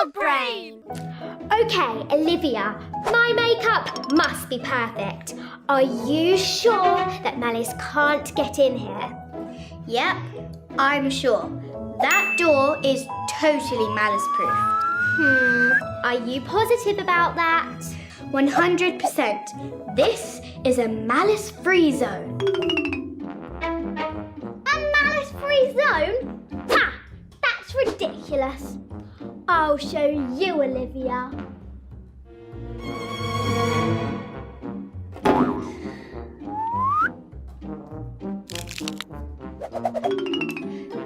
WildBrain! Okay, Olivia, my makeup must be perfect. Are you sure that Malice can't get in here? Yep, I'm sure. That door is totally Malice-proof. Are you positive about that? 100%. This is a Malice-free zone. A Malice-free zone? Ha! That's ridiculous. I'll show you, Olivia.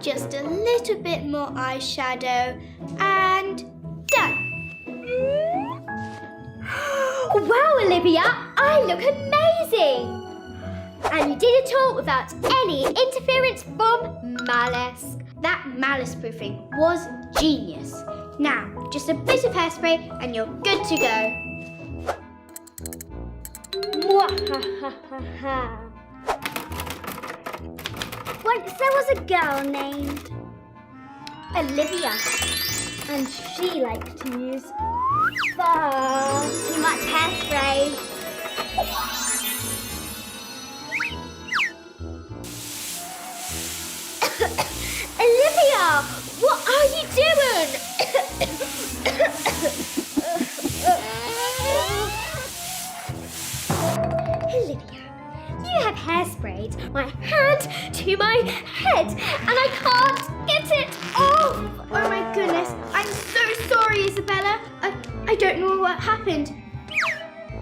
Just a little bit more eyeshadow and done. Wow, Olivia, I look amazing. And you did it all without any interference from Malice. That Malice-proofing was genius. Now, just a bit of hairspray and you're good to go. Mwahahaha. Once there was a girl named Olivia, and she liked to use far too much hairspray. Olivia, what are you doing? Olivia, you have hairsprayed my hand to my head and I can't get it off. Oh my goodness, I'm so sorry, Isabella. I don't know what happened.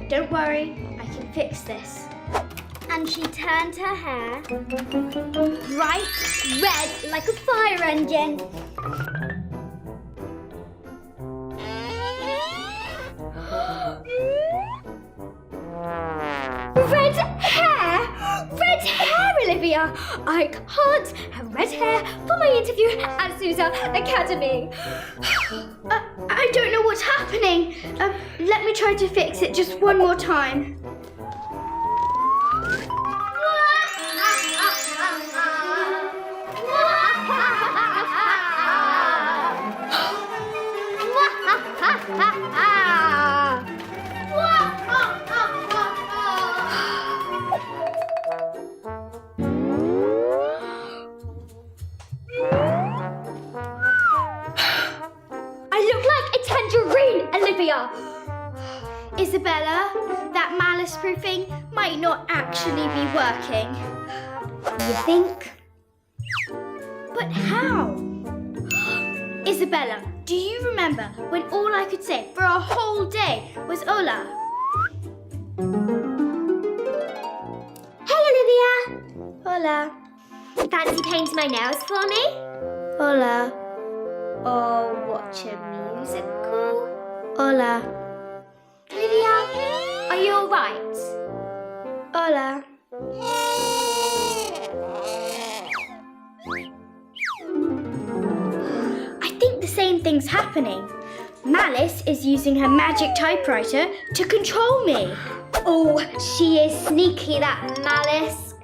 Don't worry, I can fix this. And she turned her hair bright red like a fire engine. Red hair! Red hair, Olivia! I can't have red hair for my interview at Zuzaa Academy. I don't know what's happening. Let me try to fix it just one more time. Olivia! Isabella, that Malice-proofing might not actually be working. You think? But how? Isabella, do you remember when all I could say for a whole day was hola? Hey, Olivia! Hola. Fancy painting my nails for me? Hola. Or watch a musical? Hola. Olivia, are you all right? Hola. I think the same thing's happening. Malice is using her magic typewriter to control me. Oh, she is sneaky, that Malice.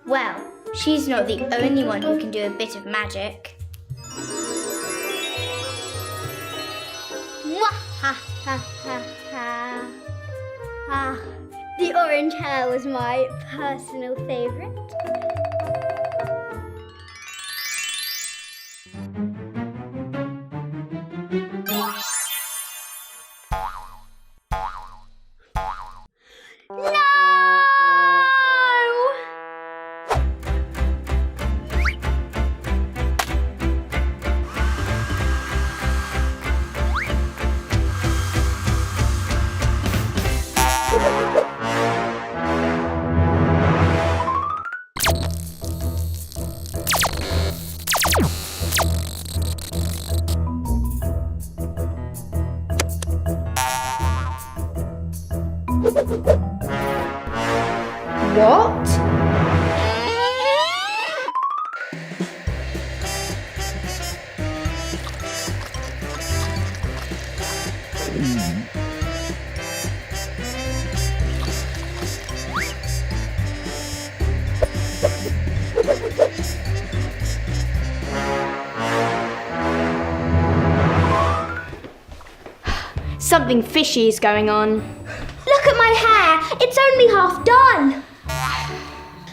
Well, she's not the only one who can do a bit of magic. The orange hair was my personal favourite. No! What? Something fishy is going on. Look at my hair. It's only half done.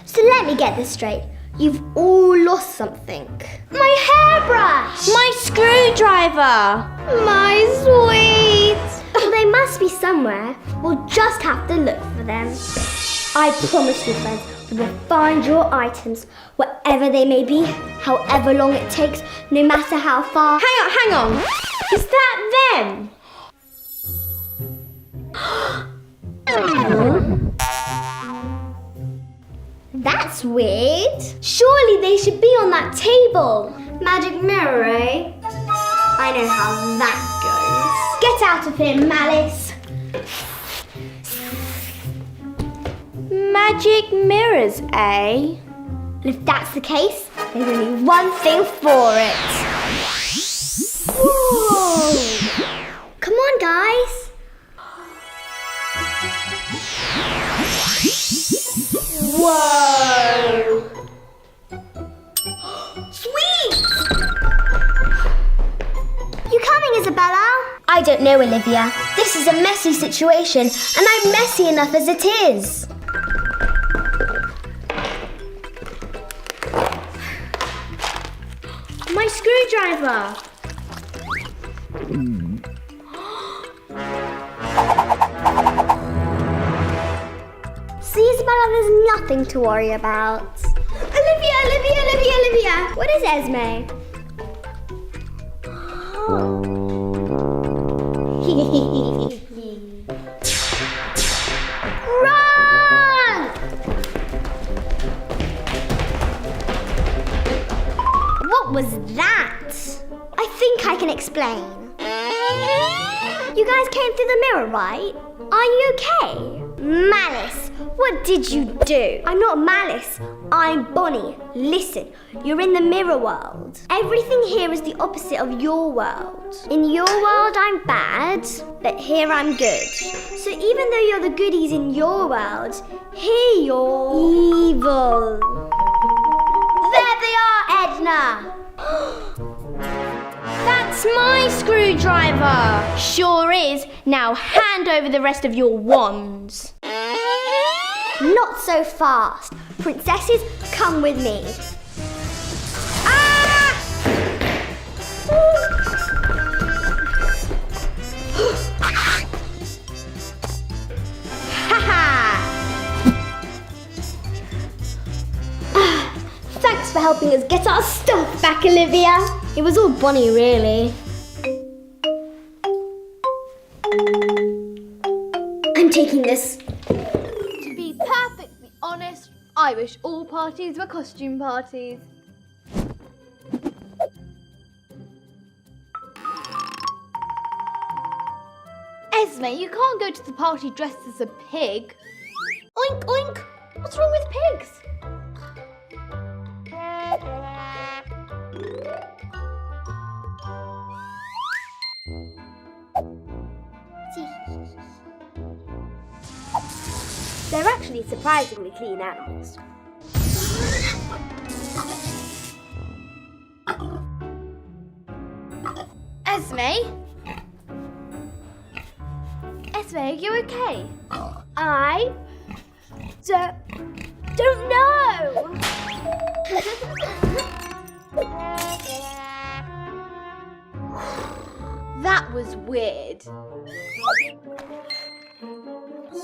So let me get this straight. You've all lost something. My hairbrush. My screwdriver. My sweet. Well, they must be somewhere. We'll just have to look for them. I promise you, friends, we will find your items, wherever they may be, however long it takes, no matter how far. Hang on. Is that them? That's weird. Surely they should be on that table. Magic mirror, eh? I know how that goes. Get out of here, Malice. Magic mirrors, eh? If that's the case, there's only one thing for it. Whoa! Come on, guys. Whoa! Sweet! You coming, Isabella? I don't know, Olivia. This is a messy situation, and I'm messy enough as it is. My screwdriver. See, Isabella, there's nothing to worry about. Olivia! What is Esme? Run! What was that? I think I can explain. You guys came through the mirror, right? Are you okay? Malice, what did you do? I'm not Malice, I'm Bonnie. Listen, you're in the mirror world. Everything here is the opposite of your world. In your world, I'm bad, but here I'm good. So even though you're the goodies in your world, here you're evil. There they are, Edna! That's my screwdriver. Sure is. Now hand over the rest of your wands. Not so fast. Princesses, come with me. Ah! Thanks for helping us get our stuff back, Olivia. It was all Bonnie, really. I'm taking this. To be perfectly honest, I wish all parties were costume parties. Esme, you can't go to the party dressed as a pig. Oink, oink. What's wrong with pigs? They're actually surprisingly clean animals. Esme? Esme, are you okay? I don't know. That was weird.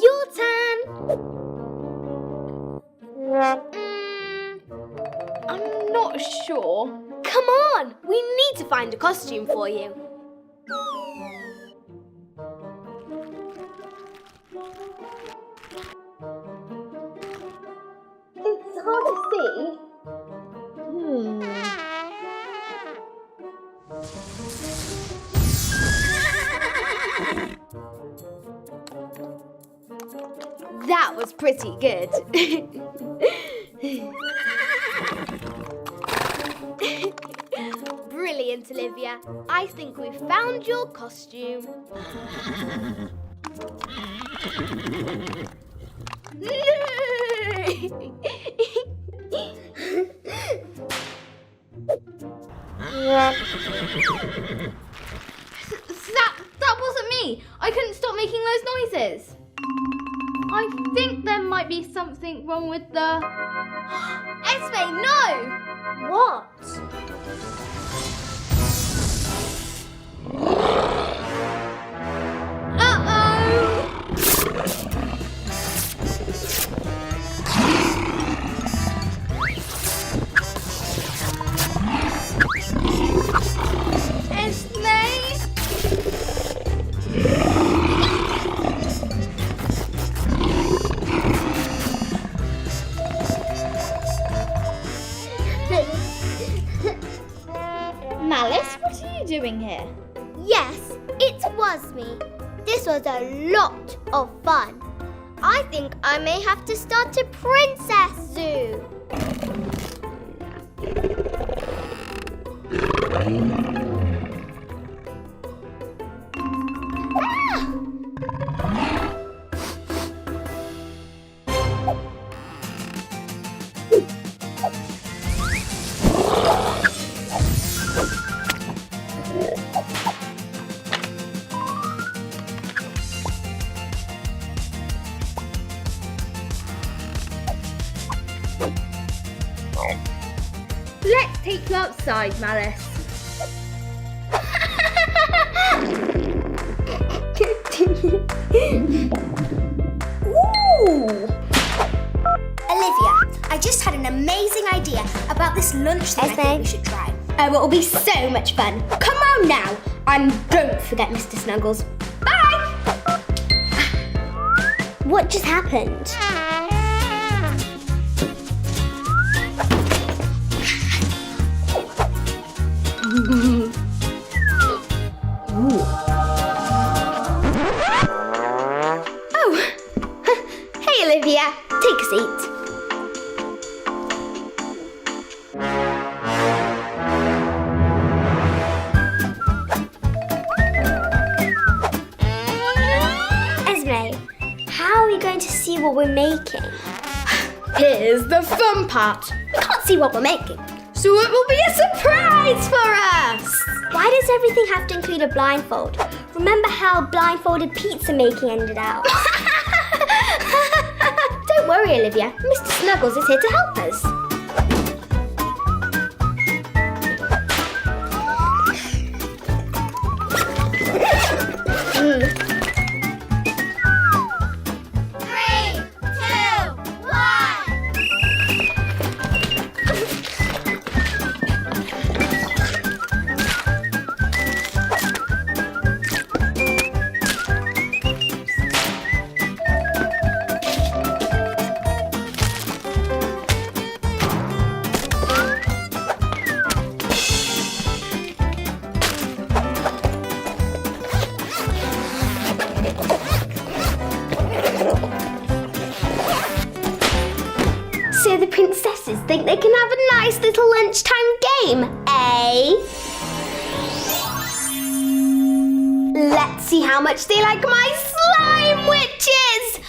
Your turn. I'm not sure. Come on, we need to find a costume for you. It's hard to see. That was pretty good. Brilliant, Olivia. I think we've found your costume. That wasn't me. me. I couldn't stop making those noises. I think there might be something wrong with the... Esme, no! What? Malice, what are you doing here? Yes, it was me. This was a lot of fun. I think I may have to start a princess zoo. Let's take you outside, Malice. Ooh! Olivia, I just had an amazing idea about this lunch thing I think we should try. Oh, it will be so much fun. Come on now. And don't forget Mr. Snuggles. Bye! What just happened? Oh, hey Olivia, take a seat. Esme, how are we going to see what we're making? Here's the fun part. We can't see what we're making. So it will be a surprise for us! Why does everything have to include a blindfold? Remember how blindfolded pizza making ended out? Don't worry, Olivia. Mr. Snuggles is here to help us. So the princesses think they can have a nice little lunchtime game, eh? Let's see how much they like my slime witches!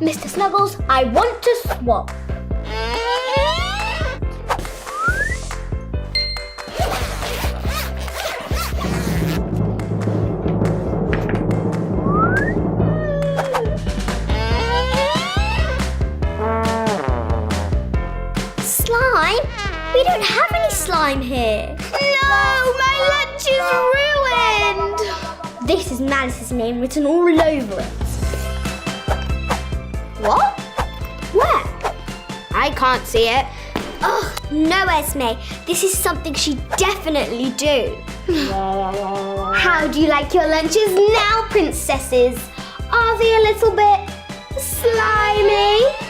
Mr. Snuggles, I want to swap. Slime? We don't have any slime here. No, my lunch is ruined. This is Malice's name written all over it. What? Where? I can't see it. Oh, no, Esme. This is something she'd definitely do. How do you like your lunches now, princesses? Are they a little bit slimy?